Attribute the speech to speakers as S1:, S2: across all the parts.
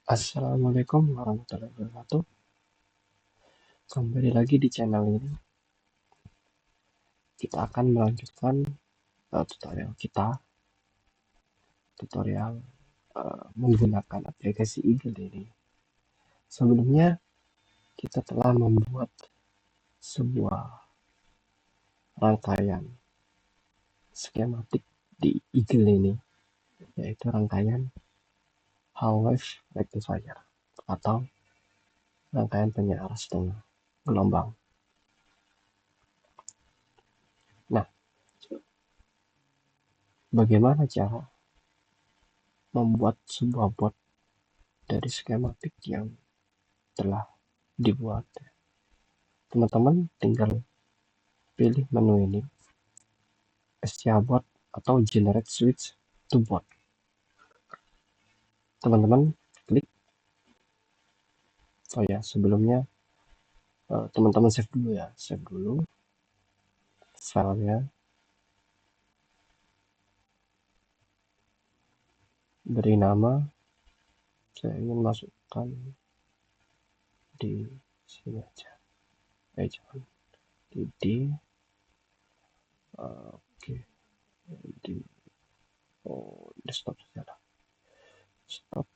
S1: Assalamualaikum warahmatullahi wabarakatuh. Kembali lagi di channel ini. Kita akan melanjutkan tutorial kita. Tutorial menggunakan aplikasi Eagle ini. Sebelumnya kita telah membuat sebuah rangkaian skematik di Eagle ini, yaitu rangkaian half wave rectifier atau rangkaian penyiar setengah gelombang. Nah, bagaimana cara membuat sebuah board dari skematik yang telah dibuat? Teman-teman tinggal pilih menu ini, SCH board atau generate switch to board. Teman-teman klik. Oh ya, sebelumnya teman-teman save dulu ya, save dulu filenya. Beri nama, saya ingin masukkan di sini aja. Jangan di oke, di desktop saja lah. Stop.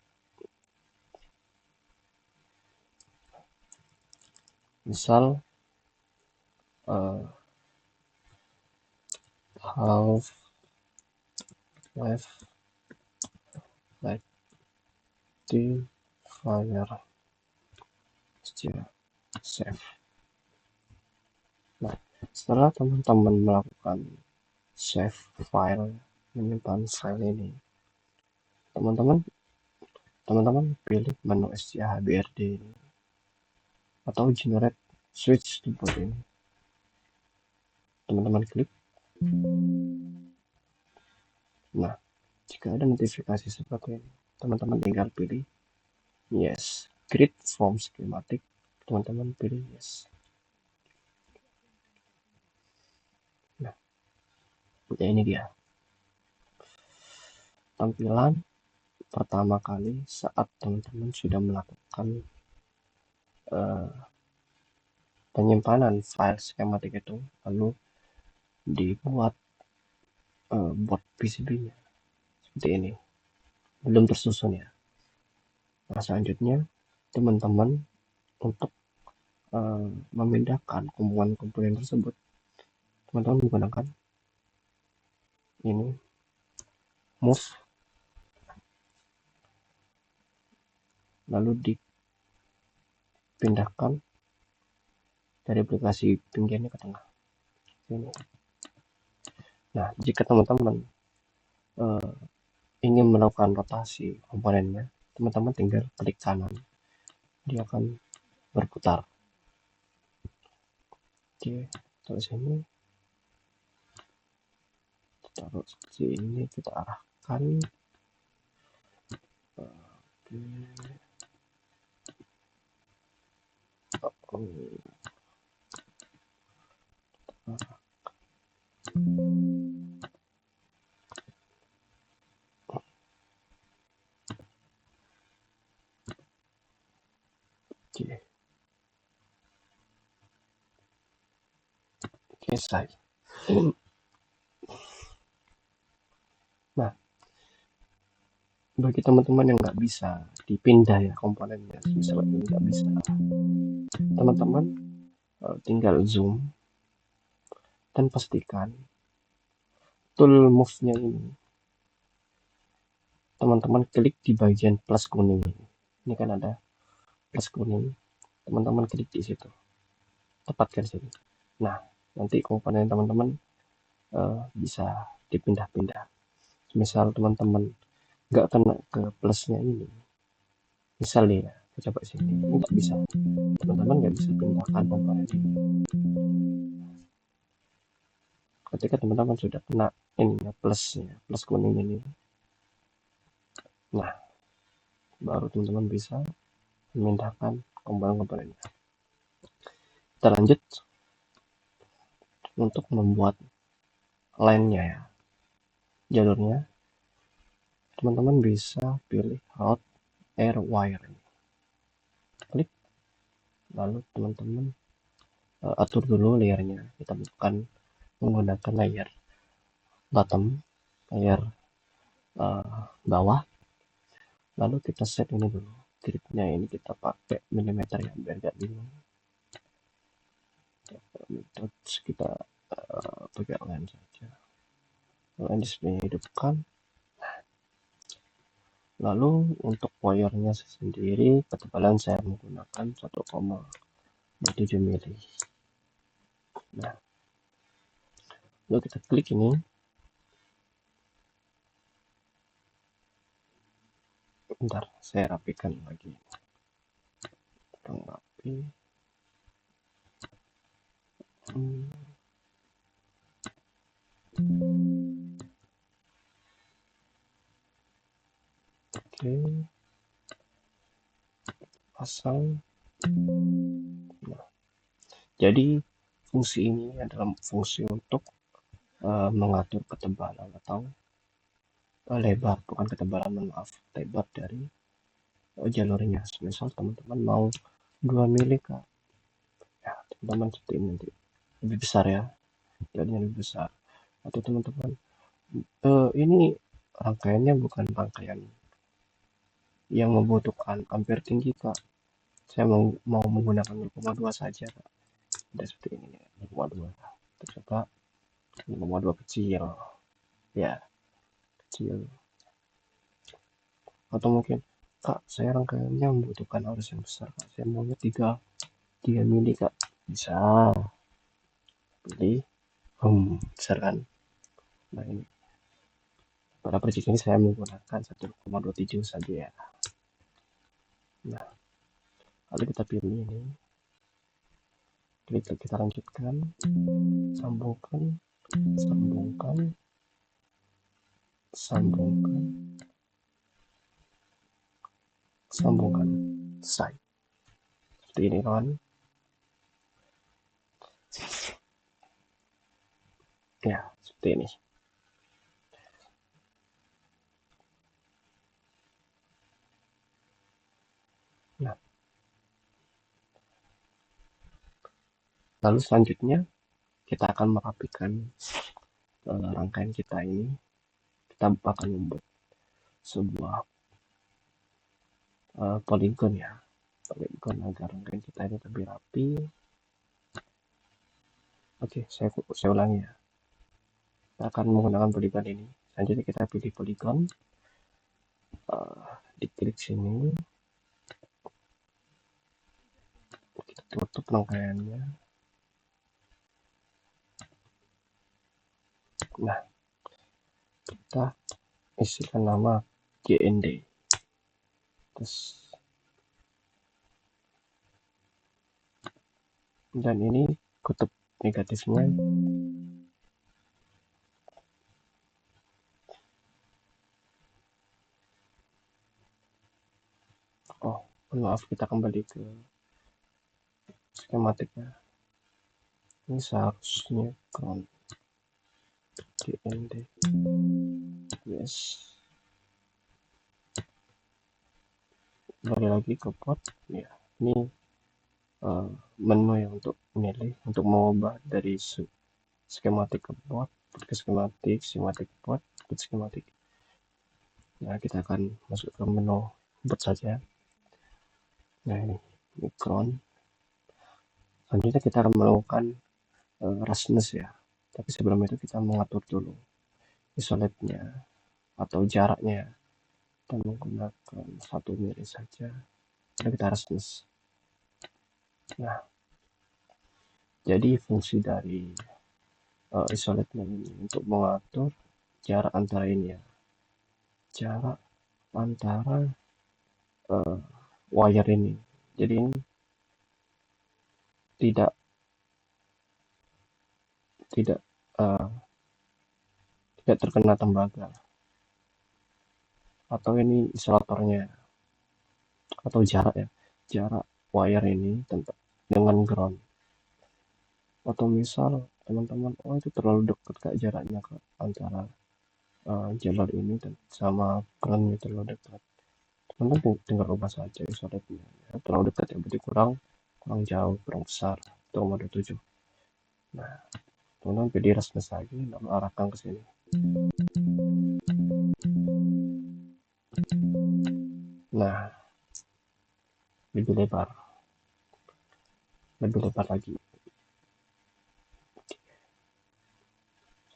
S1: Misal half wave rectifier, save. Nah, setelah teman-teman melakukan save file, menyimpan file ini, teman-teman pilih menu SCH BRD ini atau generate switch to board ini. Teman-teman klik. Nah, jika ada notifikasi seperti ini, teman-teman tinggal pilih yes. Create from schematic, teman-teman pilih yes. Nah, ya ini dia tampilan pertama kali saat teman-teman sudah melakukan penyimpanan file skematik itu, lalu dibuat board PCB-nya seperti ini, belum tersusun ya. Nah, selanjutnya teman-teman untuk memindahkan komponen-komponen tersebut, teman-teman menggunakan ini move, lalu dipindahkan dari aplikasi pinggirnya ke tengah ini. Nah, jika teman-teman ingin melakukan rotasi komponennya, teman-teman tinggal klik kanan, dia akan berputar. Oke, taruh sini, taruh seperti ini, kita arahkan. Selesai. Nah, bagi teman-teman yang nggak bisa dipindah ya komponennya, misalnya ini nggak bisa, teman-teman tinggal zoom dan pastikan tool move-nya ini teman-teman klik di bagian plus kuning ini kan ada plus kuning, teman-teman klik di situ, tepatkan sini. Nah, nanti komponen teman-teman bisa dipindah-pindah. Misal teman-teman nggak kena ke plusnya ini, misal nih ya, kita coba sini, ini nggak bisa, teman-teman nggak bisa pindahkan komponen ini. Ketika teman-teman sudah kena ini ya, plusnya, plus kuning ini, nah baru teman-teman bisa memindahkan komponen-komponennya. Kita lanjut untuk membuat line-nya ya, jalurnya. Teman-teman bisa pilih route air wire ini. Klik, lalu teman-teman atur dulu layernya. Kita bukan menggunakan layer bottom, layer bawah. Lalu kita set ini dulu. Gridnya ini kita pakai milimeter ya, biar gak bingung. Terus kita pakai line saja. Line display hidupkan. Lalu untuk wire-nya sendiri, ketebalan saya menggunakan 1,7 mili. Nah, lalu kita klik ini. Bentar, saya rapikan lagi. Kurang rapi. Oke, pasang. Nah, jadi fungsi ini adalah fungsi untuk mengatur ketebalan atau lebar, bukan ketebalan, maaf, lebar dari jalurnya. Misal teman-teman mau 2 mili kak, ya teman-teman seperti ini, nanti lebih besar ya, jadinya lebih besar. Atau teman-teman ini rangkaiannya bukan rangkaian yang membutuhkan ampere tinggi kak, saya mau menggunakan 0,2 saja kak, udah seperti ini ya, 0,2. Kita coba 0,2 kecil ya, kecil. Atau mungkin kak, saya rangkaiannya membutuhkan arus yang besar kak, saya maunya 3 mili kak, bisa pilih besar kan. Nah ini pada project ini saya menggunakan 1,27 saja ya. Nah, lalu kita pilih ini, klik, kita lanjutkan, sambungkan, sambungkan, sambungkan, sambungkan, side. Seperti ini kan. Ya, seperti ini. Nah, lalu selanjutnya kita akan merapikan rangkaian kita ini. Kita akan membuat sebuah polygon ya, polygon agar rangkaian kita ini lebih rapi. Oke, saya ulangi ya. Kita akan menggunakan polygon ini. Selanjutnya kita pilih polygon, diklik sini, kita tutup rangkaiannya. Nah, kita isikan nama GND. Terus, dan ini kutub negatifnya maaf, kita kembali ke skematiknya. Ini seharusnya ground GND. Yes. Kembali lagi ke port ya. Ini menu ya untuk memilih, untuk mengubah dari skematik ke port, ke skematik, skematik port, ke skematik. Nah, kita akan masuk ke menu port saja. Nah, ini ground. Selanjutnya kita akan melakukan roughness ya. Tapi sebelum itu kita mengatur dulu isolate-nya atau jaraknya. Kita menggunakan 1 mili saja. Lalu kita roughness. Nah, jadi fungsi dari isolate-nya ini untuk mengatur jarak antara ini ya. Jarak antara wire ini. Jadi ini tidak terkena tembaga, atau ini isolatornya, atau jarak ya, jarak wire ini dengan ground. Atau misal teman-teman, itu terlalu dekat kak jaraknya antara jalur ini dan sama groundnya terlalu dekat, teman tinggal ubah saja isolatnya ya, terlalu dekat ya berarti kurang kurang jauh, kurang besar itu mode 7. Nah teman-teman pilih rasnes lagi lalu arahkan ke sini. Nah lebih lebar lagi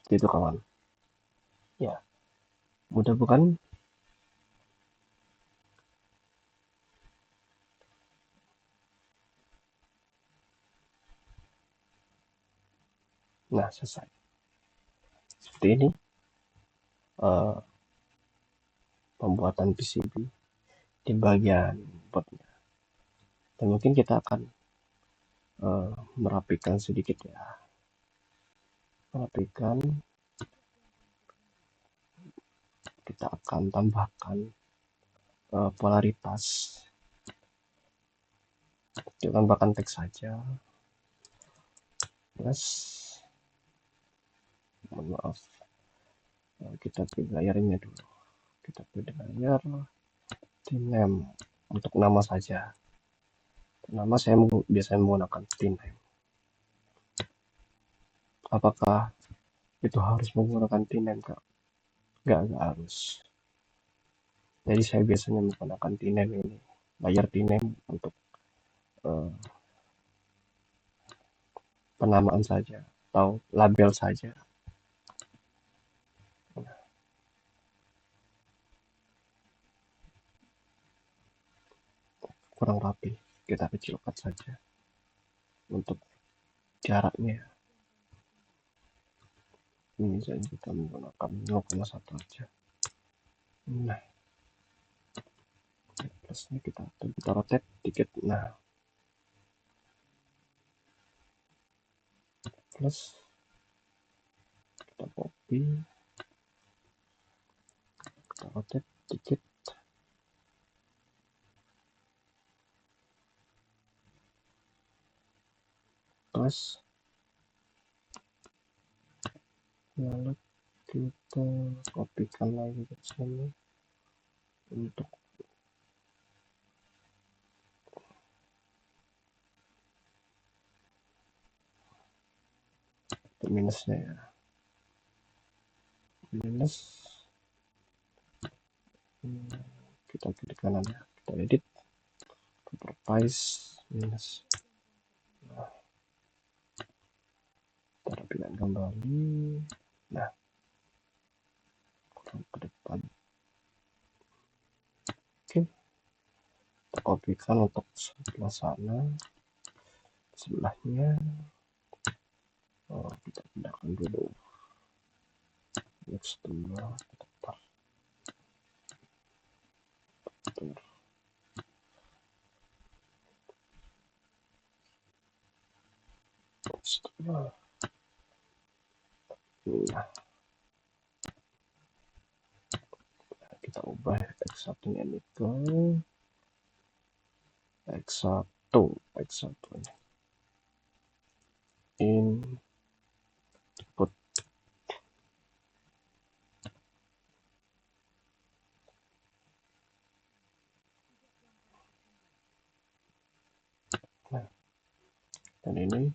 S1: seperti itu kawan ya, mudah bukan? Nah selesai seperti ini uh, pembuatan PCB di bagian botnya, dan mungkin kita akan merapikan sedikit ya, kita akan tambahkan polaritas, kita tambahkan teks saja plus, mohon maaf, kita pilih layarnya dulu, kita pilih layar tname untuk nama saja, nama saya biasanya menggunakan tname. Apakah itu harus menggunakan tname kak? Nggak harus. Jadi saya biasanya menggunakan tname ini, layar tname untuk penamaan saja atau label saja. Kurang rapi, kita kecilkan saja untuk jaraknya. Ini saya kita menggunakan 0,1 aja. Nah plusnya kita rotate dikit. Nah plus kita copy, kita rotate dikit, plus lalu kita kopikan lagi ke sini untuk minusnya ya, minus, kita klik kanan ya, kita edit properties minus. Nah kita rapikan kembali. Nah kurang ke depan. Oke, kita kopikan untuk sebelah sana, sebelahnya kita pindahkan dulu next dulu, nah kita ubah X1 nya ini ke X1 input. Nah, dan ini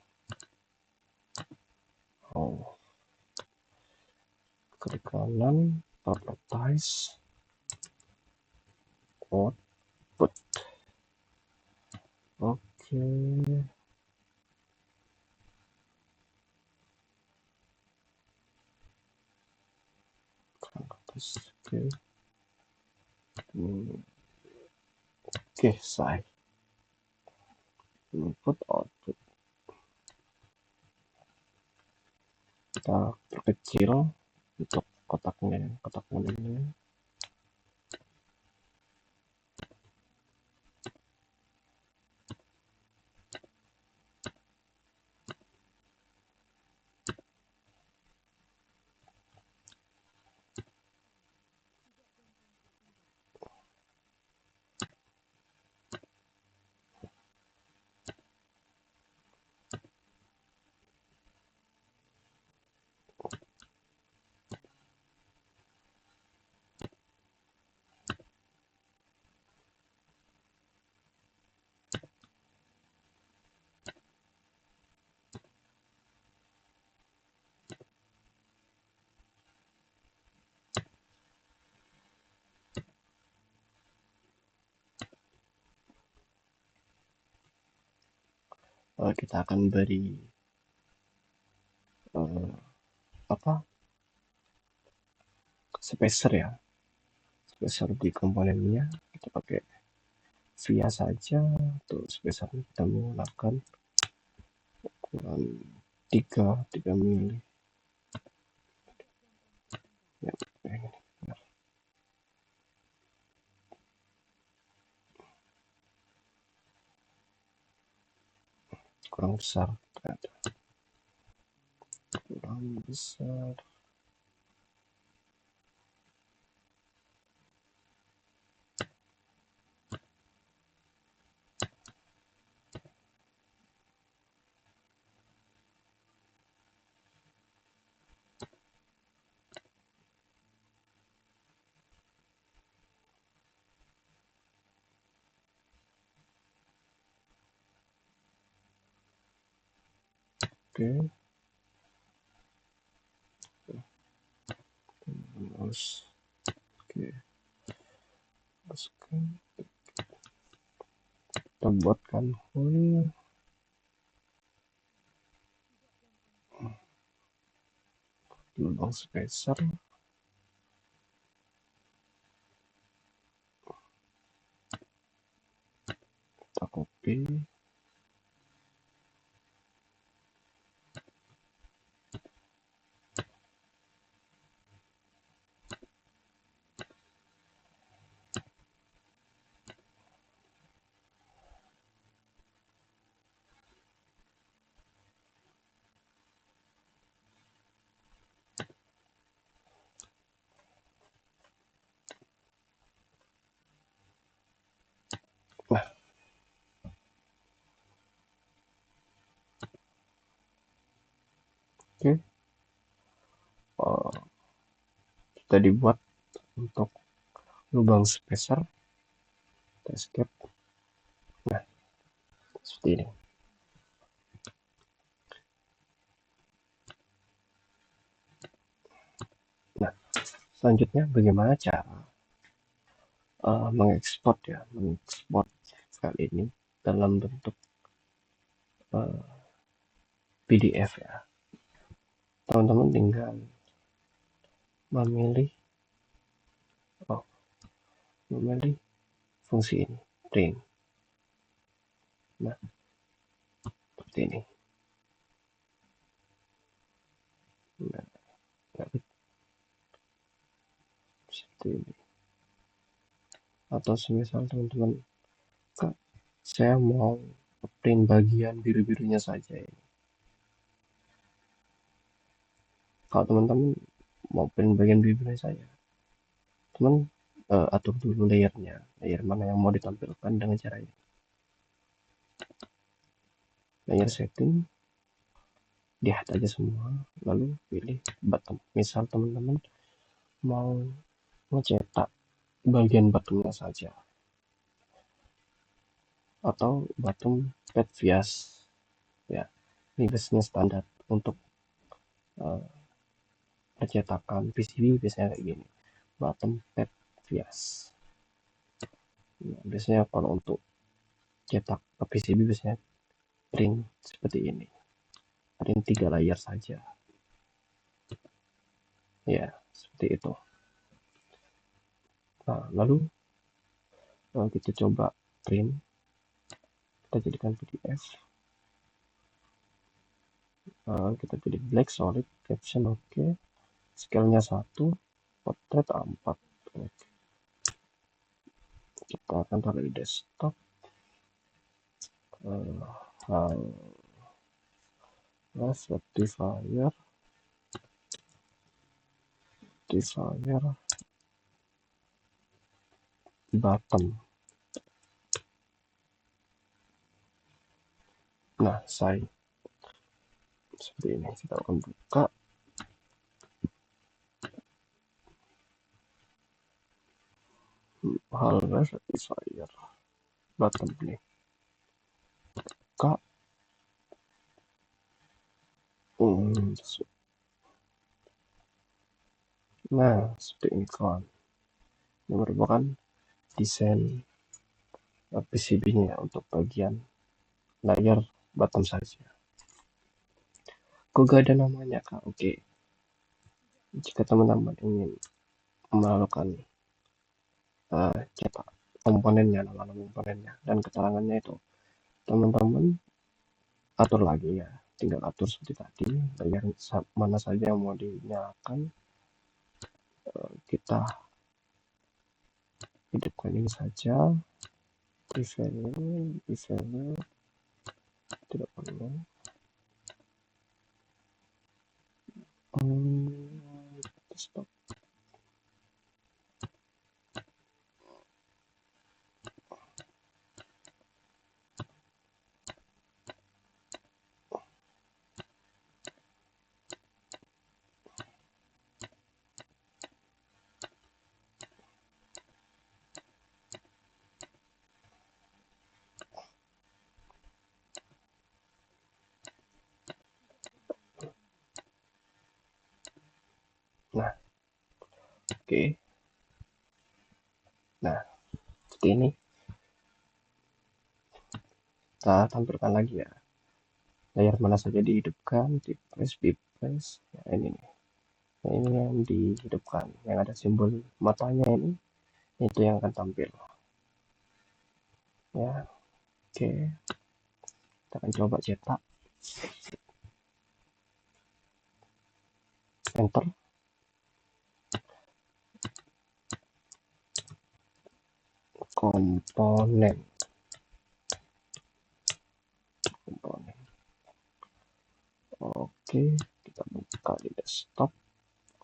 S1: klik kanan, properties, output. Oke. Oke. Oke, saya input output. Kita perkecil untuk kotaknya, kotak modelnya. kita akan beri apa spacer ya, spacer di komponennya kita pakai via saja. Untuk spacer kita menggunakan ukuran 3 mili ya, ini kurang besar, ternyata kurang besar. Oke, terus oke, masukkan, kita buatkan hole lubang spacer. Kita copy, nah oke, kita dibuat untuk lubang spacer. Kita escape, nah seperti ini. Nah, selanjutnya bagaimana cara mengekspor file ini dalam bentuk PDF ya. Teman-teman tinggal memilih fungsi ini, print. Nah, seperti ini. Nah, seperti ini. Atau semisal teman-teman, Kak, saya mau print bagian biru-birunya saja ini. Kalau teman-teman mau print bagian biru-birunya saja, teman atur dulu layernya, layer mana yang mau ditampilkan dengan cara ini. Layer setting, lihat aja semua, lalu pilih bottom. Misal teman-teman mau mencetak bagian bottomnya saja, atau bottom pad vias ya, ini biasanya standar untuk percetakan PCB biasanya kayak gini, bottom pad vias. Nah, biasanya kalau untuk cetak ke PCB biasanya print seperti ini, print 3 layer saja ya, seperti itu. Nah, lalu kita coba print, kita jadikan PDF, kita pilih black solid, caption oke, scale-nya 1, portrait 4, oke. Kita akan taruh di desktop, rectifier button. Nah, saya seperti ini. Kita akan buka, hardware rectifier button ini. Buka, nah seperti ini kawan. Ini merupakan desain PCB-nya untuk bagian layar bottom saja. Kok gak ada namanya kak? Oke, jika teman-teman ingin melakukan cetak komponennya, nama komponennya dan keterangannya itu, teman-teman atur lagi ya, tinggal atur seperti tadi, bagian mana saja yang mau dinyalakan, kita hidupkan ini saja, preview tidak perlu. Stop. Nah, oke. Nah, seperti ini. Kita tampilkan lagi ya. Layar mana saja dihidupkan, di press. Ya, ini nih. Nah, ini yang dihidupkan. Yang ada simbol matanya ini, itu yang akan tampil. Ya, oke. Kita akan coba cetak. Enter. Komponen. Oke, kita buka di desktop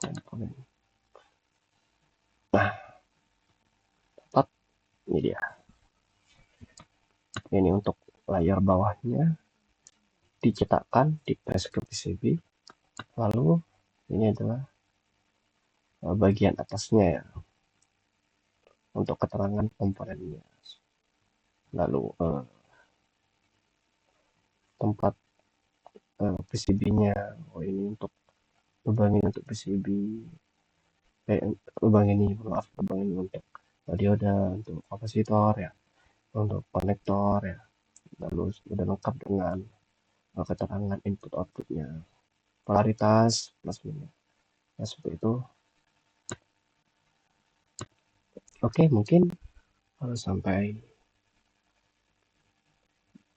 S1: komponen. Nah, dapat ini dia. Ini untuk layar bawahnya dicetakkan di press ke PCB. Lalu ini adalah bagian atasnya ya, untuk keterangan komponennya. Lalu tempat PCB-nya, oh ini untuk lubang ini untuk PCB, lubang ini untuk dioda, untuk kapasitor ya, untuk konektor ya, lalu sudah lengkap dengan keterangan input outputnya, polaritas plus minus. Nah, seperti itu. Oke, mungkin sampai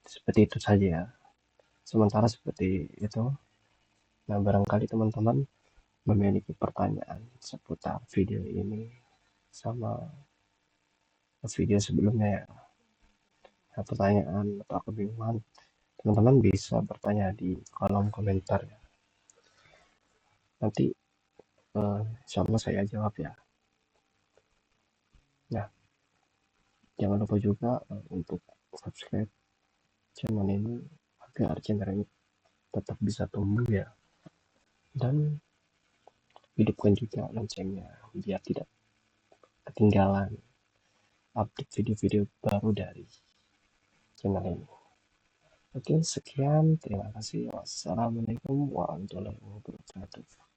S1: seperti itu saja ya. Sementara seperti itu. Nah, barangkali teman-teman memiliki pertanyaan seputar video ini sama video sebelumnya ya. Nah, pertanyaan atau kebingungan, teman-teman bisa bertanya di kolom komentar ya. Nanti insya Allah saya jawab ya. Nah, jangan lupa juga untuk subscribe channel ini agar channel ini tetap bisa tumbuh ya. Dan hidupkan juga loncengnya biar tidak ketinggalan update video-video baru dari channel ini. Oke, sekian. Terima kasih. Wassalamualaikum warahmatullahi wabarakatuh.